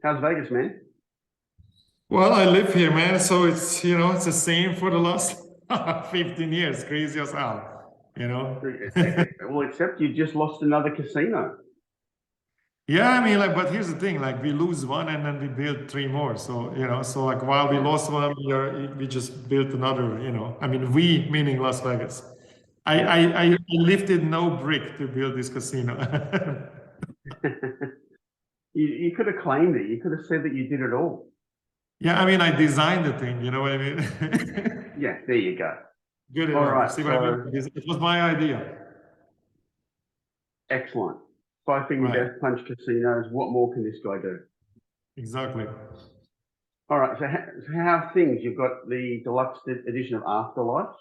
How's Vegas, man? Well, I live here, man. So it's, it's the same for the last 15 years. Crazy as hell, you know? Well, except you just lost another casino. Yeah, I mean, like, but here's the thing, like we lose one and then we build three more. So, so like while we Yeah. lost one, we just built another, I mean, we meaning Las Vegas. I, Yeah. I, I lifted no brick to build this casino. You could have claimed it. You could have said that you did it all. Yeah, I mean, I designed the thing, you know what I mean? Yeah, there you go. Good All enough. right, See what I mean? so It was my idea. excellent. Five Finger Right, Death Punch Casinos. What more can this guy do? exactly. All right, so how are things? You've got the deluxe edition of Afterlife,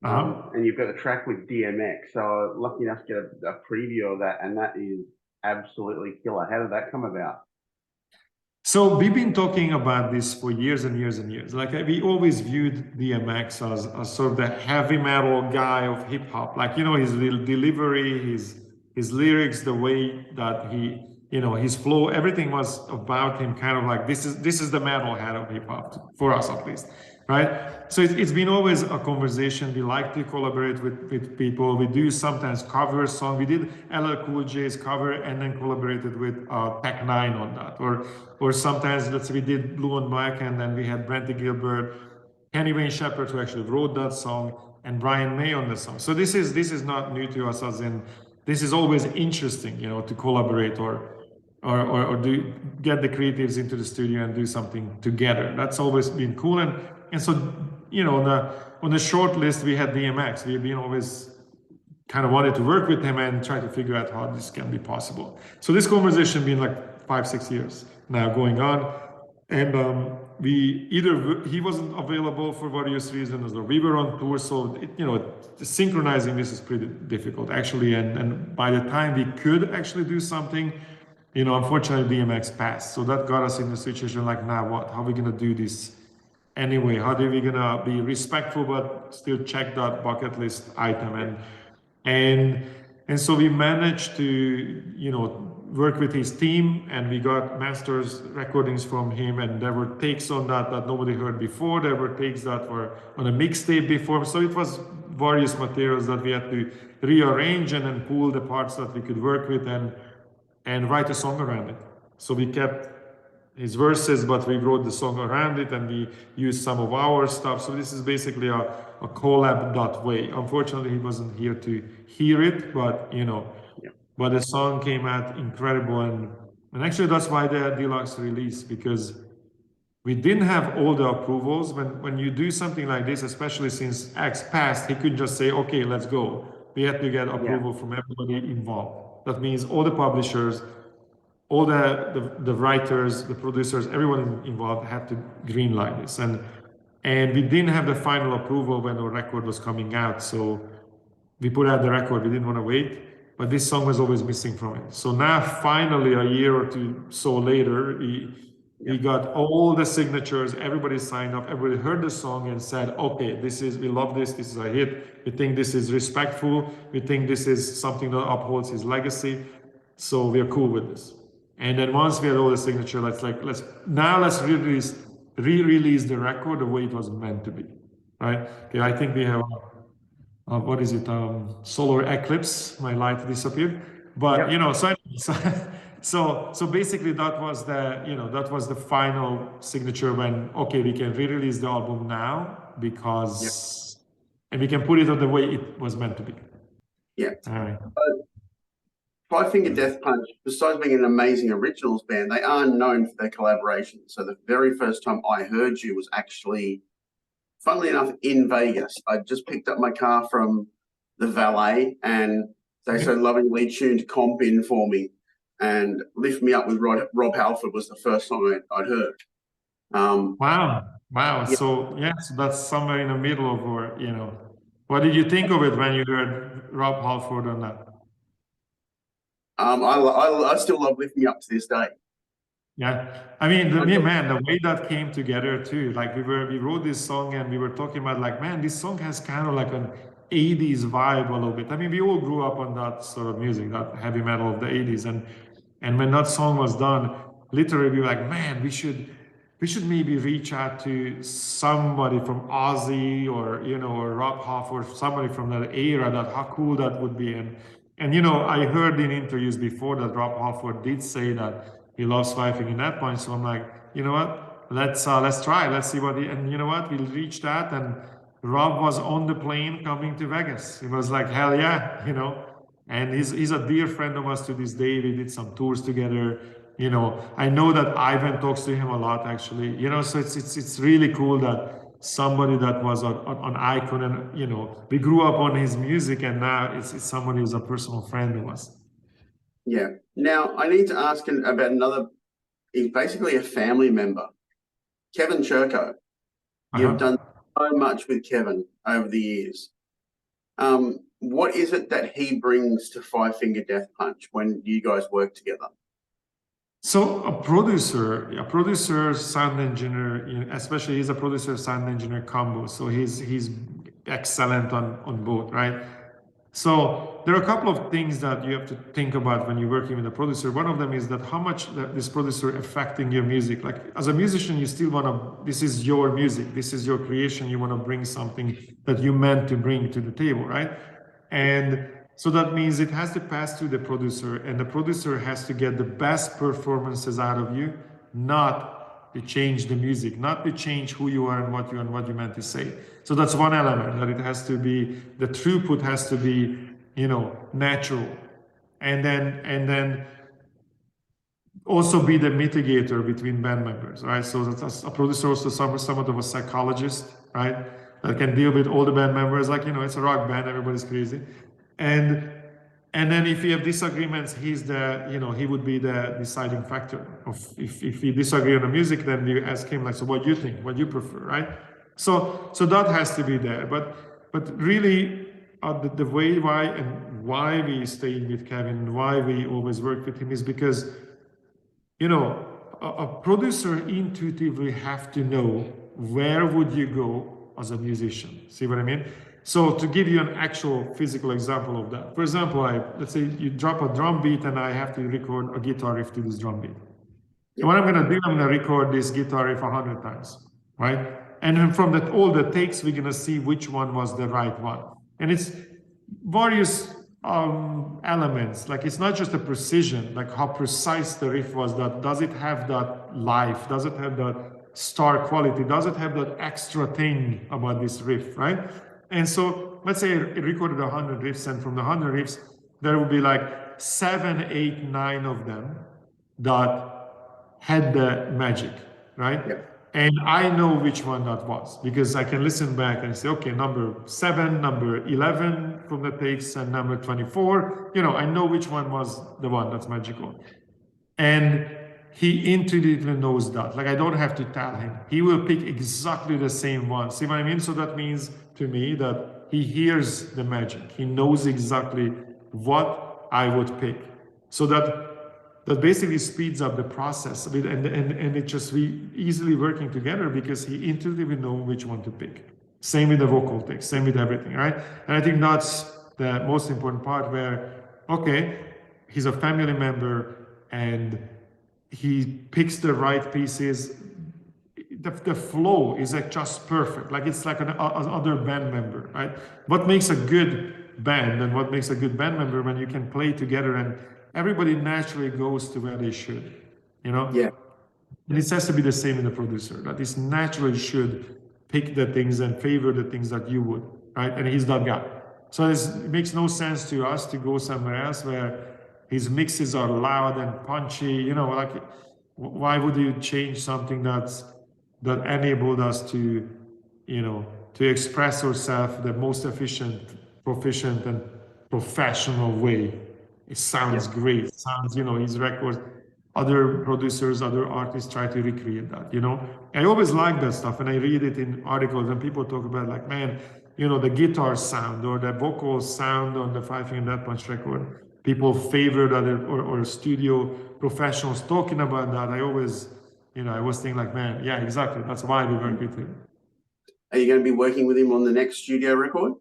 Uh-huh. and you've got a track with DMX. So lucky enough to get a preview of that, and that is absolutely killer. How did that come about? So we've been talking about this for years and years and years. Like we always viewed DMX as sort of the heavy metal guy of hip hop. Like, his delivery, his lyrics, the way that his flow, everything was about him kind of like this is the metal head of hip hop for us at least. Right. So it's been always a conversation. We like to collaborate with people. We do sometimes cover song. We did LL Cool J's cover and then collaborated with Tech Nine on that. Or sometimes, let's say we did Blue and Black and then we had Brandy Gilbert, Kenny Wayne Shepherd, who actually wrote that song, and Brian May on the song. So this is not new to us, as in this is always interesting, to collaborate or do get the creatives into the studio and do something together. That's always been cool. And so, on the short list we had DMX. We've been always kind of wanted to work with him and try to figure out how this can be possible. So this conversation been like 5-6 years now going on, and he wasn't available for various reasons, or we were on tour. So synchronizing this is pretty difficult actually. And by the time we could actually do something, unfortunately DMX passed. So that got us in a situation like, now what? How are we gonna do this? Anyway, how are we gonna be respectful but still check that bucket list item? And and so we managed to work with his team, and we got masters recordings from him, and there were takes on that nobody heard before. There were takes that were on a mixtape before. So it was various materials that we had to rearrange and then pull the parts that we could work with and write a song around it. So we kept his verses, but we wrote the song around it and we used some of our stuff. So this is basically a collab that way. Unfortunately, he wasn't here to hear it, but Yeah. but the song came out incredible, and actually that's why the deluxe release, because we didn't have all the approvals. When you do something like this, especially since X passed, he couldn't just say, okay, let's go. We had to get Yeah. approval from everybody involved. That means all the publishers, all the writers, the producers, everyone involved had to greenlight this. And we didn't have the final approval when the record was coming out. So we put out the record, we didn't want to wait, but this song was always missing from it. So now finally, a year or two so later, we Yeah. got all the signatures, everybody signed up, everybody heard the song and said, okay, we love this is a hit, we think this is respectful, we think this is something that upholds his legacy, so we're cool with this. And then once we had all the signature, let's re-release the record the way it was meant to be, right? Okay, I think we have what is it? Solar eclipse. My light disappeared. But Yep. so basically that was the final signature when, okay, we can re-release the album now, Yep. and we can put it on the way it was meant to be. Yeah. All right. Five Finger Death Punch, besides being an amazing originals band, they are known for their collaboration. So the very first time I heard you was actually, funnily enough, in Vegas. I just picked up my car from the valet and they so lovingly tuned Comp in for me, and Lift Me Up with Rob Halford was the first song I'd heard. Wow. Yeah. So that's somewhere in the middle of, or what did you think of it when you heard Rob Halford on that? I still love Lift Me Up to this day. Yeah, I mean, man, the way that came together too, like we wrote this song and we were talking about like, man, this song has kind of like an 80s vibe a little bit. I mean, we all grew up on that sort of music, that heavy metal of the 80s. And when that song was done, literally be like, man, we should maybe reach out to somebody from Ozzy or, you know, or Rob Hoff or somebody from that era, that how cool that would be. And you know, I heard in interviews before that Rob Halford did say that he loves fifing in that point. So I'm like, you know what? Let's try. Let's see what and you know what? We'll reach that. And Rob was on the plane coming to Vegas. He was like, hell yeah, you know. And he's a dear friend of us to this day. We did some tours together. You know, I know that Ivan talks to him a lot, actually. You know, so it's really cool that somebody that was an icon, and you know, we grew up on his music, and now it's somebody who's a personal friend of us. Yeah. Now I need to ask about another. He's basically a family member, Kevin Churko. You've done so much with Kevin over the years. What is it that he brings to Five Finger Death Punch when you guys work together? So a producer, sound engineer, you know, especially he's a producer, sound engineer combo. So he's excellent on both, right? So there are a couple of things that you have to think about when you're working with a producer. One of them is that how much this producer affecting your music. Like as a musician, you still want to, this is your music, this is your creation. You want to bring something that you meant to bring to the table, right? And so that means it has to pass through the producer, and the producer has to get the best performances out of you, not to change the music, not to change who you are and what you meant to say. So that's one element, that it has to be, the throughput has to be, you know, natural. And then also be the mitigator between band members, right? So that's a producer, also somewhat of a psychologist, right? That can deal with all the band members, like, you know, it's a rock band, everybody's crazy. And then if you have disagreements, he's the, you know, he would be the deciding factor of if we disagree on the music, then you ask him like, so what do you think, what do you prefer, right? So that has to be there. But really the way why we stayed with Kevin, why we always work with him is because, you know, a producer intuitively have to know where would you go as a musician. See what I mean? So to give you an actual physical example of that, for example, let's say you drop a drum beat and I have to record a guitar riff to this drum beat. And what I'm going to do, I'm going to record this guitar riff 100 times, right? And then from that, all the takes, we're going to see which one was the right one. And it's various elements. Like it's not just a precision, like how precise the riff was. That does it have that life? Does it have that star quality? Does it have that extra thing about this riff, right? And so let's say I recorded 100 riffs, and from the 100 riffs, there will be like 7, 8, 9 of them that had the magic, right? Yep. And I know which one that was because I can listen back and say, okay, number 7, number 11 from the takes, and number 24. You know, I know which one was the one that's magical. And he intuitively knows that. Like I don't have to tell him. He will pick exactly the same one. See what I mean? So that means to me that he hears the magic. He knows exactly what I would pick. So that basically speeds up the process of it, and it just we easily working together because he intuitively knows which one to pick. Same with the vocal takes, same with everything, right? And I think that's the most important part where, okay, he's a family member and he picks the right pieces. The flow is like just perfect. Like it's like another band member, right? What makes a good band and what makes a good band member when you can play together and everybody naturally goes to where they should, you know? Yeah. And it has to be the same in the producer, that is naturally should pick the things and favor the things that you would, right? And he's that guy. So it makes no sense to us to go somewhere else where his mixes are loud and punchy, you know, like why would you change something that enabled us to, you know, to express ourselves the most efficient, proficient, and professional way? It sounds great. It sounds, you know, his records, other producers, other artists try to recreate that, you know? I always like that stuff, and I read it in articles, and people talk about like, man, you know, the guitar sound or the vocal sound on the Five Finger Death Punch record. People favor that, or studio professionals talking about that. I always, you know, I was thinking like, man, yeah, exactly. That's why we work with him. Are you going to be working with him on the next studio record?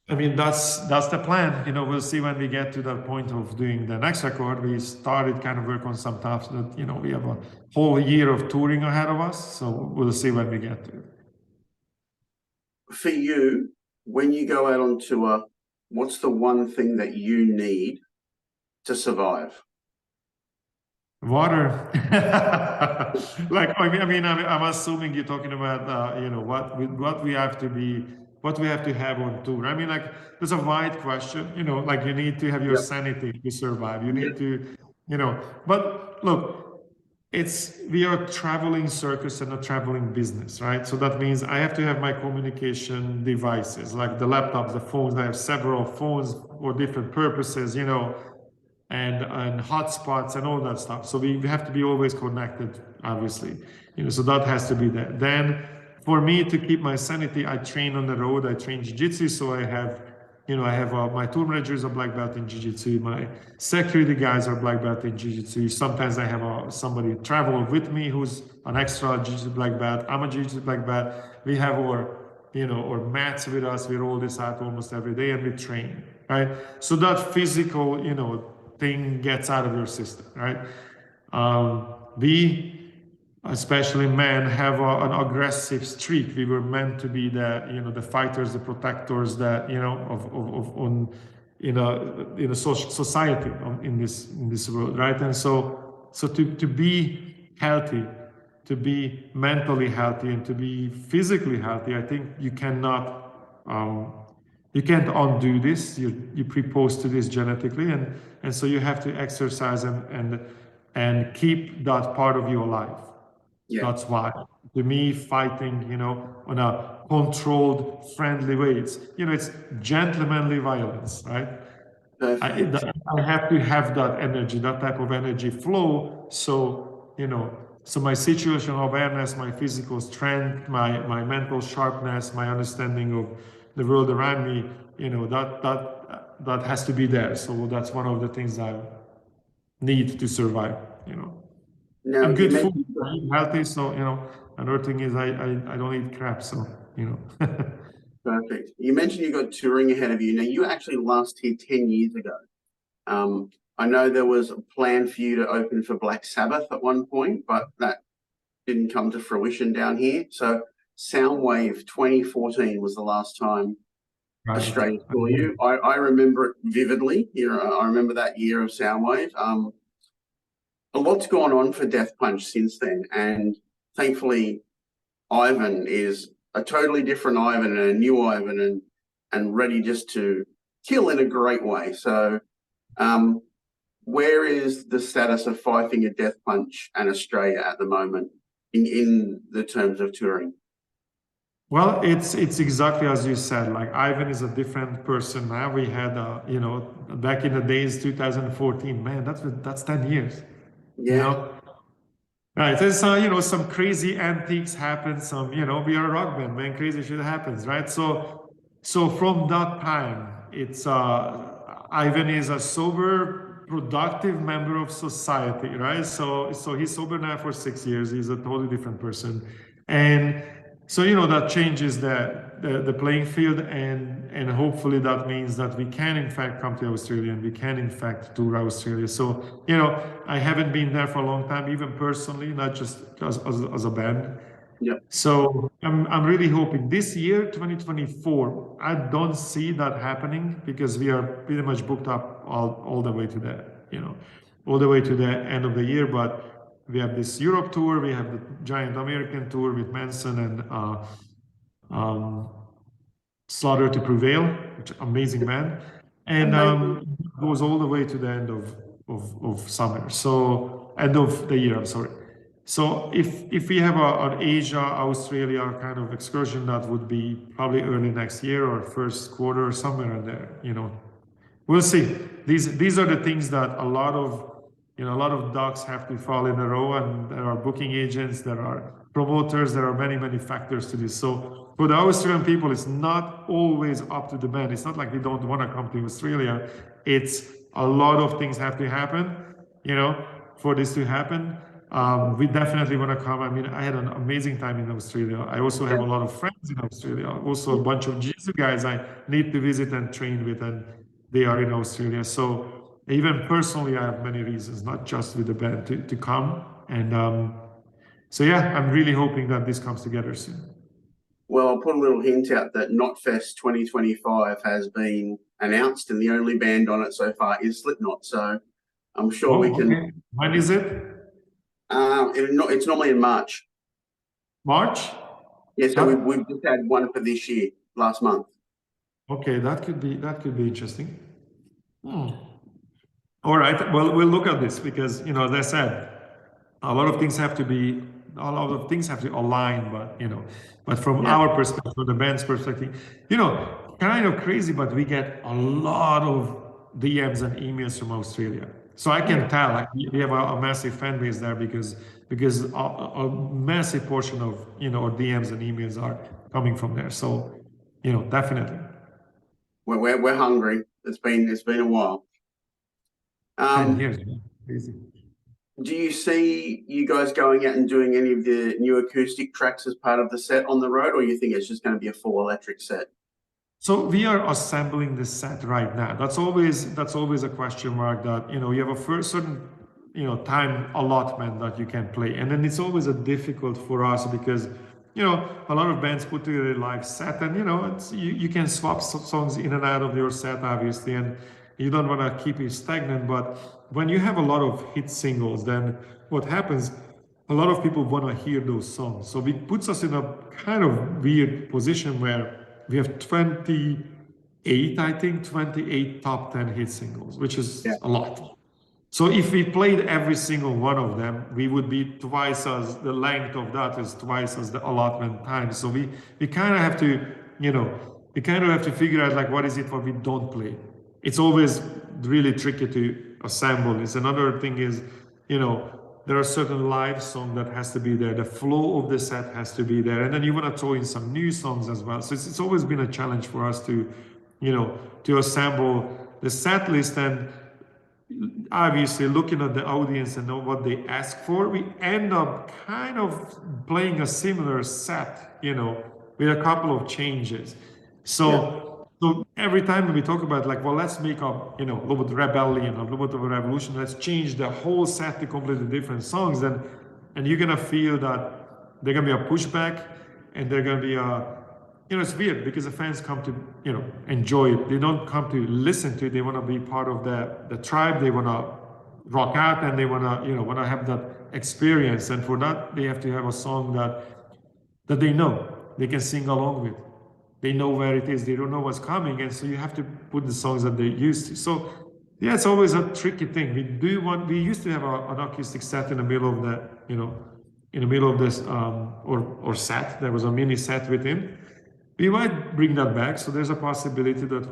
I mean, that's the plan. You know, we'll see when we get to that point of doing the next record. We started kind of work on some stuff that, you know, we have a whole year of touring ahead of us. So we'll see when we get to it. For you, when you go out on tour, what's the one thing that you need to survive? Water. Like, I'm assuming you're talking about, you know, what we have to be, what we have to have on tour. I mean, like, there's a wide question, you know, like you need to have your Yep. sanity to survive. You need Yep. to, you know, but look, we are a traveling circus and a traveling business, right? So that means I have to have my communication devices, like the laptops, the phones. I have several phones for different purposes, you know, and hotspots and all that stuff. So we have to be always connected, obviously, you know, so that has to be there. Then for me to keep my sanity, I train on the road. I train jiu-jitsu, so I have, you know, I have my tour manager is a black belt in jiu-jitsu. My security guys are black belt in jiu-jitsu. Sometimes I have somebody travel with me who's an extra jiu-jitsu black belt. I'm a jiu-jitsu black belt. We have our, you know, our mats with us. We roll this out almost every day and we train, right? So that physical, you know, thing gets out of your system, right? We, especially men, have an aggressive streak. We were meant to be the, you know, the fighters, the protectors, that, you know, of on in a society in this world, right? And so to be healthy, to be mentally healthy, and to be physically healthy, I think you cannot. You can't undo this. You prepose to this genetically, and so you have to exercise and keep that part of you alive. Yeah. That's why, to me, fighting, you know, on a controlled, friendly way, it's gentlemanly violence, right? Perfect. I have to have that energy, that type of energy flow. So, you know, so my situational awareness, my physical strength, my mental sharpness, my understanding of the world around me, you know, that has to be there. So that's one of the things I need to survive, you know. Now, And you good food, mentioned, healthy. So, you know, another thing is I don't eat crap. So, you know. perfect. You mentioned you got touring ahead of you. Now, you actually last here 10 years ago. I know there was a plan for you to open for Black Sabbath at one point, but that didn't come to fruition down here. So Soundwave 2014 was the last time Right. Australia saw you. I remember it vividly. You know, I remember that year of Soundwave. A lot's gone on for Death Punch since then, and thankfully Ivan is a totally different Ivan and a new Ivan, and ready just to kill in a great way. So where is the status of Five Finger Death Punch and Australia at the moment in the terms of touring? Well, it's exactly as you said. Like, Ivan is a different person now. We had, you know, back in the days, 2014. Man, that's 10 years. Yeah. You know, right? There's you know, some crazy antiques happen. Some, you know, we are a rock band, man. Crazy shit happens, right? So from that time, it's Ivan is a sober, productive member of society, right? So he's sober now for 6 years. He's a totally different person, and so, you know, that changes the playing field, and hopefully that means that we can in fact come to Australia and we can in fact tour Australia. So, you know, I haven't been there for a long time, even personally, not just as a band. Yep. So I'm really hoping this year, 2024, I don't see that happening because we are pretty much booked up all the way to the, you know, all the way to the end of the year. But we have this Europe tour, we have the giant American tour with Manson and Slaughter to Prevail, which amazing band, and goes all the way to the end of summer. So end of the year, I'm sorry. So if we have an Asia, Australia kind of excursion, that would be probably early next year or first quarter, somewhere in there, you know. We'll see. These are the things that a lot of ducks have to fall in a row, and there are booking agents, there are promoters, there are many factors to this. So for the Australian people, it's not always up to the band. It's not like they don't want to come to Australia. It's a lot of things have to happen, you know, for this to happen. We definitely want to come. I mean, I had an amazing time in Australia. I also have a lot of friends in Australia. Also, a bunch of Jiu-Jitsu guys I need to visit and train with, and they are in Australia. So even personally, I have many reasons, not just with the band, to come. And so yeah, I'm really hoping that this comes together soon. Well, I'll put a little hint out that Knotfest 2025 has been announced, and the only band on it so far is Slipknot. So I'm sure we can. Okay. When is it? It's normally in March. March? Yeah, so we've just had one for this year, last month. Okay, that could be interesting. All right, well, we'll look at this because, you know, as I said, a lot of things have to align, but from our perspective, from the band's perspective, you know, kind of crazy, but we get a lot of DMs and emails from Australia. So I can tell, like, we have a massive fan base there because a massive portion of, you know, our DMs and emails are coming from there. So, you know, definitely. We're hungry. It's been a while. 10 years, crazy. Do you see you guys going out and doing any of the new acoustic tracks as part of the set on the road, or you think it's just going to be a full electric set? So we are assembling the set right now. That's always a question mark that, you know, you have a first certain, you know, time allotment that you can play. And then it's always a difficult for us because, you know, a lot of bands put together a live set and, you know, you can swap songs in and out of your set, obviously, and you don't want to keep it stagnant. But when you have a lot of hit singles, then what happens, a lot of people want to hear those songs. So it puts us in a kind of weird position where we have 28, I think, 28 top 10 hit singles, which is a lot. So if we played every single one of them, we would be twice as the length of that is twice as the allotment time. So we kind of have to, you know, we kind of have to figure out like what is it what we don't play. It's always really tricky to assemble. It's another thing is, you know, there are certain live songs that has to be there. The flow of the set has to be there, and then you want to throw in some new songs as well. So it's always been a challenge for us to, you know, to assemble the set list. And obviously looking at the audience and know what they ask for, we end up kind of playing a similar set, you know, with a couple of changes. So every time we talk about like, well, let's make a, you know, a little bit of rebellion, a little bit of a revolution, let's change the whole set to completely different songs, and you're gonna feel that there's gonna be a pushback, and they're gonna be a, you know, it's weird because the fans come to, you know, enjoy it. They don't come to listen to it. They want to be part of the tribe. They want to rock out, and they want to, you know, want to have that experience. And for that, they have to have a song that they know, they can sing along with. They know where it is. They don't know what's coming, and so you have to put the songs that they're used to. So yeah, it's always a tricky thing. We used to have an acoustic set in the middle of the, you know, in the middle of this or set. There was a mini set with him. We might bring that back. So there's a possibility that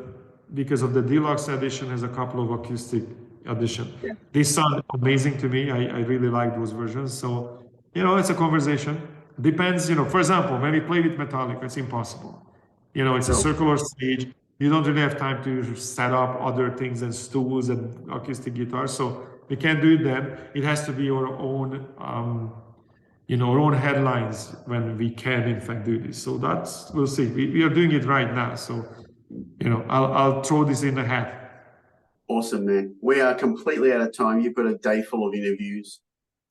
because of the deluxe edition has a couple of acoustic edition. They sound amazing to me. I really like those versions. So, you know, it's a conversation. Depends, you know, for example, when we play with Metallica, it's impossible. You know, it's a circular stage. You don't really have time to set up other things and stools and acoustic guitars. So we can't do it then. It has to be our own you know, our own headlines when we can in fact do this. So that's, we'll see. We are doing it right now. So, you know, I'll throw this in the hat. Awesome, man. We are completely out of time. You've got a day full of interviews.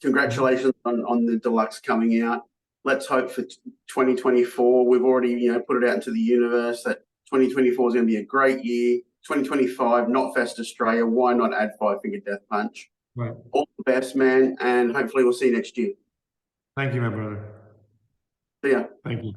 Congratulations on the deluxe coming out. Let's hope for 2024. We've already, you know, put it out into the universe that 2024 is going to be a great year. 2025, Knotfest Australia. Why not add Five Finger Death Punch? Right. All the best, man. And hopefully we'll see you next year. Thank you, my brother. See ya. Thank you.